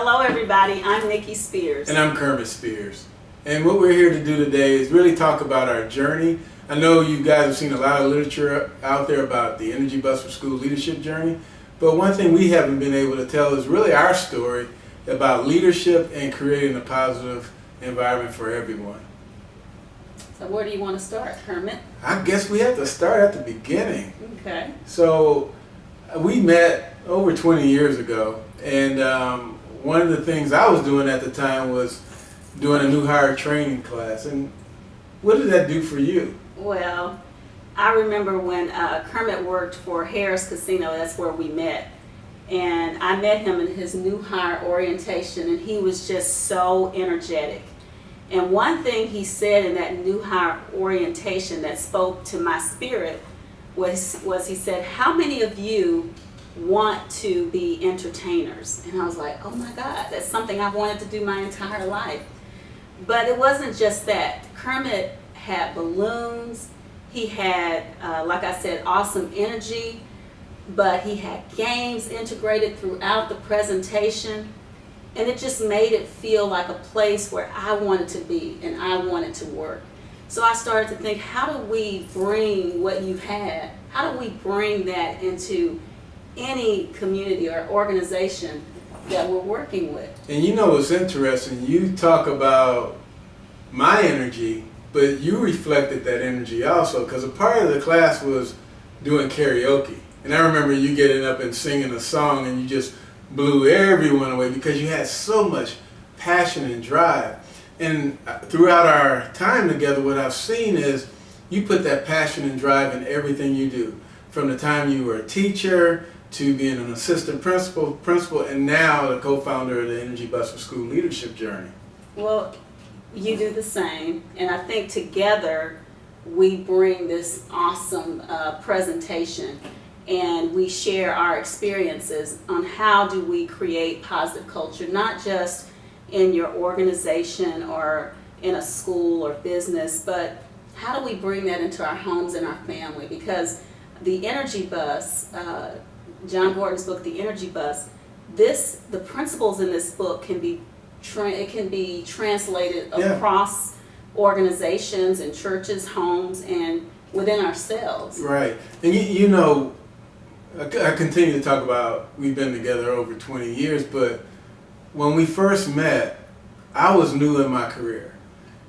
Hello everybody, I'm Nikki Spears. And I'm Kermit Spears. And what we're here to do today is really talk about our journey. I know you guys have seen a lot of literature out there about the Energy Bus for School leadership journey, but one thing we haven't been able to tell is really our story about leadership and creating a positive environment for everyone. So where do you want to start, Kermit? I guess we have to start at the beginning. Okay. So we met over 20 years ago, and one of the things I was doing at the time was doing a new hire training class. And what did that do for you? Well, I remember when Kermit worked for Harris Casino, that's where we met. And I met him in his new hire orientation, and he was just so energetic. And one thing he said in that new hire orientation that spoke to my spirit was he said, "How many of you want to be entertainers?" And I was like, oh my God, that's something I've wanted to do my entire life. But it wasn't just that. Kermit had balloons, he had, like I said, awesome energy, but he had games integrated throughout the presentation, and it just made it feel like a place where I wanted to be and I wanted to work. So I started to think, how do we bring what you had, how do we bring that into any community or organization that we're working with? And you know what's interesting, you talk about my energy, but you reflected that energy also, because a part of the class was doing karaoke. And I remember you getting up and singing a song, and you just blew everyone away because you had so much passion and drive. And throughout our time together, what I've seen is you put that passion and drive in everything you do. From the time you were a teacher to being an assistant principal, and now the co-founder of the Energy Bus for School leadership journey. Well, you do the same, and I think together we bring this awesome presentation, and we share our experiences on how do we create positive culture, not just in your organization or in a school or business, but how do we bring that into our homes and our family? Because the Energy Bus, John Gordon's book, The Energy Bus, the principles in this book can be translated across organizations and churches, homes, and within ourselves. Right. And you know, I continue to talk about we've been together over 20 years, but when we first met, I was new in my career,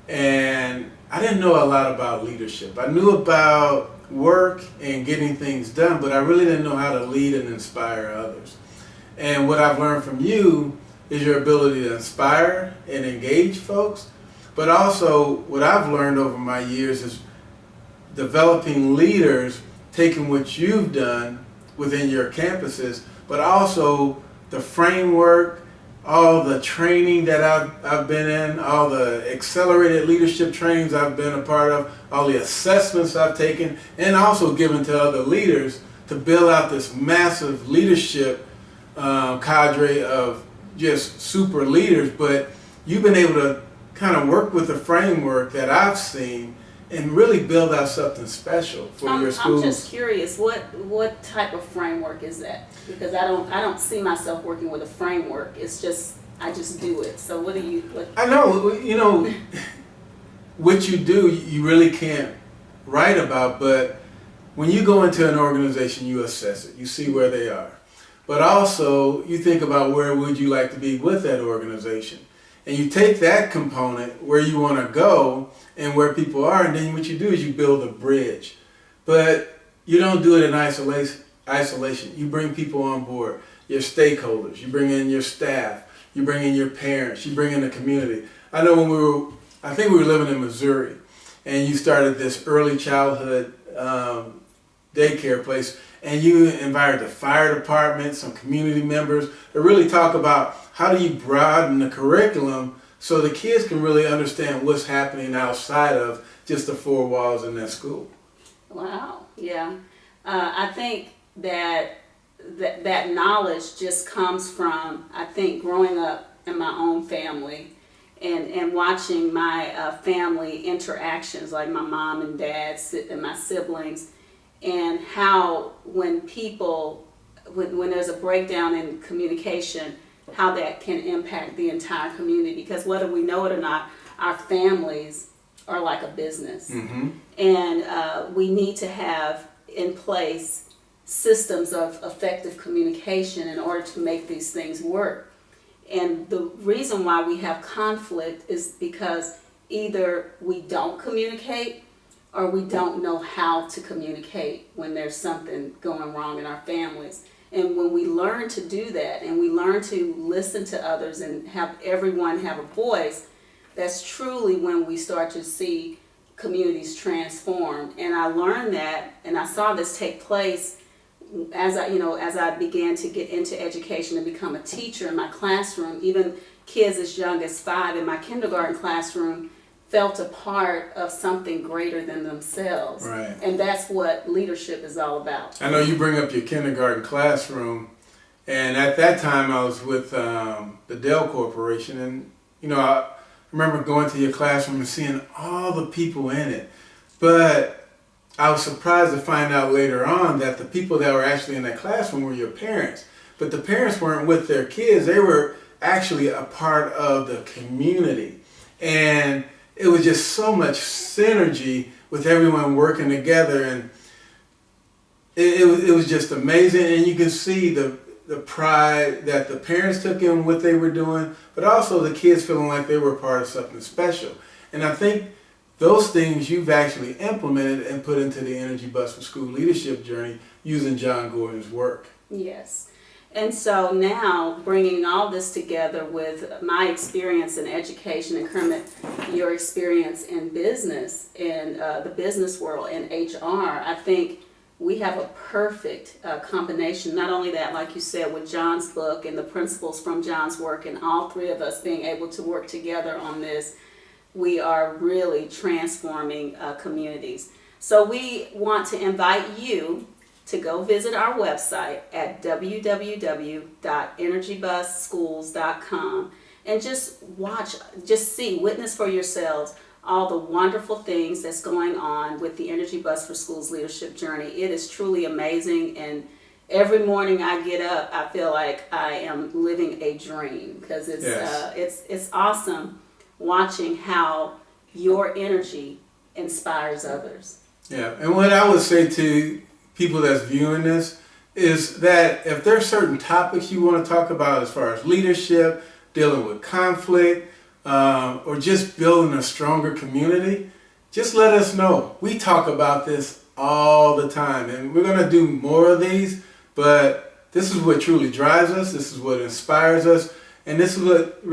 and I didn't know a lot about leadership. I knew about work and getting things done, but I really didn't know how to lead and inspire others. And what I've learned from you is your ability to inspire and engage folks, but also what I've learned over my years is developing leaders, taking what you've done within your campuses, but also the framework, all the training that I've been in, all the accelerated leadership trainings I've been a part of, all the assessments I've taken, and also given to other leaders to build out this massive leadership cadre of just super leaders. But you've been able to kind of work with the framework that I've seen and really build out something special for your schools. I'm just curious, what type of framework is that? Because I don't see myself working with a framework. It's just I just do it. So what do you? I know, you know, what you do, you really can't write about, but when you go into an organization, you assess it, you see where they are, but also you think about where would you like to be with that organization. And you take that component where you want to go and where people are, and then what you do is you build a bridge. But you don't do it in isolation. You bring people on board, your stakeholders, you bring in your staff, you bring in your parents, you bring in the community. I know when I think we were living in Missouri, and you started this early childhood daycare place, and you invited the fire department, some community members, to really talk about how do you broaden the curriculum so the kids can really understand what's happening outside of just the four walls in that school. Wow, yeah. I think that knowledge just comes from, I think, growing up in my own family and watching my family interactions, like my mom and dad and my siblings, and how when there's a breakdown in communication, how that can impact the entire community, because whether we know it or not, our families are like a business. And we need to have in place systems of effective communication in order to make these things work. And the reason why we have conflict is because either we don't communicate or we don't know how to communicate when there's something going wrong in our families. And when we learn to do that and we learn to listen to others and have everyone have a voice, that's truly when we start to see communities transform. And I learned that, and I saw this take place as I began to get into education and become a teacher in my classroom. Even kids as young as 5 in my kindergarten classroom felt a part of something greater than themselves. Right. And that's what leadership is all about. I know you bring up your kindergarten classroom, and at that time I was with the Dell Corporation, and I remember going to your classroom and seeing all the people in it. But I was surprised to find out later on that the people that were actually in that classroom were your parents. But the parents weren't with their kids. They were actually a part of the community. And it was just so much synergy with everyone working together. And it was just amazing. And you can see the pride that the parents took in what they were doing, but also the kids feeling like they were part of something special. And I think those things you've actually implemented and put into the Energy Bus for School leadership journey using John Gordon's work. Yes. And so now, bringing all this together with my experience in education, and Kermit, your experience in business, in the business world, in HR, I think we have a perfect combination. Not only that, like you said, with John's book and the principles from John's work, and all three of us being able to work together on this, we are really transforming communities. So we want to invite you to go visit our website at www.energybusschools.com and just witness for yourselves all the wonderful things that's going on with the Energy Bus for Schools leadership journey. It is truly amazing, and every morning I get up, I feel like I am living a dream, because it's awesome watching how your energy inspires others. Yeah, and what I would say to people that's viewing this is that if there's certain topics you want to talk about as far as leadership, dealing with conflict, or just building a stronger community, just let us know. We talk about this all the time, and we're going to do more of these, but this is what truly drives us, this is what inspires us, and this is what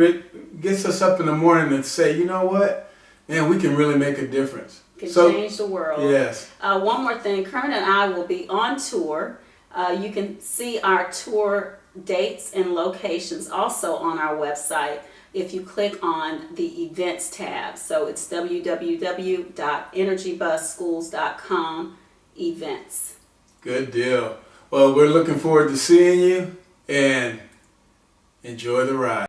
gets us up in the morning and say, you know what, man, we can really make a difference. Can change the world. Yes. One more thing, Kermit and I will be on tour. You can see our tour dates and locations also on our website if you click on the events tab. So it's www.energybusschools.com events. Good deal. Well, we're looking forward to seeing you, and enjoy the ride.